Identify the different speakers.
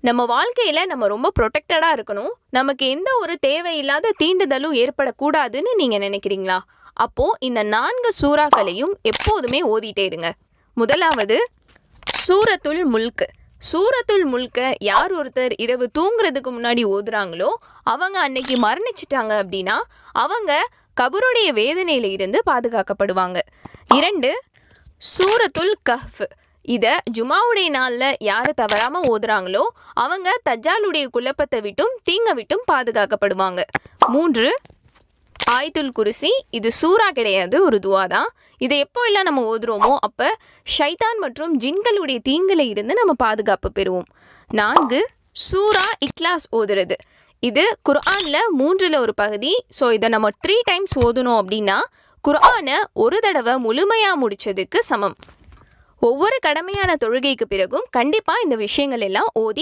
Speaker 1: நம்ம வாழ்க்கையில நம்ம ரொம்ப ப்ரொடெக்டடா இருக்கணும். நமக்கு எந்த ஒரு தேவையில்லாத தீண்டுதலும் ஏற்படக்கூடாதுன்னு நீங்க நினைக்கிறீங்களா? அப்போ இந்த 4 சூறாக்களையும் எப்போதுமே ஓதிட்டே இருங்க. முதலாவது சூரத்துல் முல்க். சூரத்துல் முல்க யார் ஒருத்தர் இரவு தூங்குறதுக்கு முன்னாடி ஓதுறாங்களோ அவங்க அன்னைக்கு மரணிச்சிட்டாங்க அப்படின்னா அவங்க கபருடைய வேதனையில இருந்து பாதுகாக்கப்படுவாங்க. 2 சூரத்துல் கஹ்ஃப். இதை ஜுமாவுடைய நாளில் யார் தவறாமல் ஓதுறாங்களோ அவங்க தஜ்ஜாலுடைய குழப்பத்தை விட்டும் தீங்க விட்டும் பாதுகாக்கப்படுவாங்க. 3 ஆயத்துல் குர்சி. இது சூறா கிடையாது, ஒரு துவா தான். இதை எப்போ எல்லாம் நம்ம ஓதுறோமோ அப்போ ஷைத்தான் மற்றும் ஜின்களுடைய தீங்கில் இருந்து நம்ம பாதுகாப்பு பெறுவோம். 4 சூரா இக்லாஸ் ஓதுறது. இது குர்ஆனில் 3ல் ஒரு பகுதி. ஸோ இதை நம்ம 3 டைம்ஸ் ஓதுனோம் அப்படின்னா குர்ஆனை ஒரு தடவை முழுமையாக முடித்ததுக்கு சமம். ஒவ்வொரு கடமையான தொழுகைக்கு பிறகும் கண்டிப்பாக இந்த விஷயங்கள் எல்லாம் ஓதி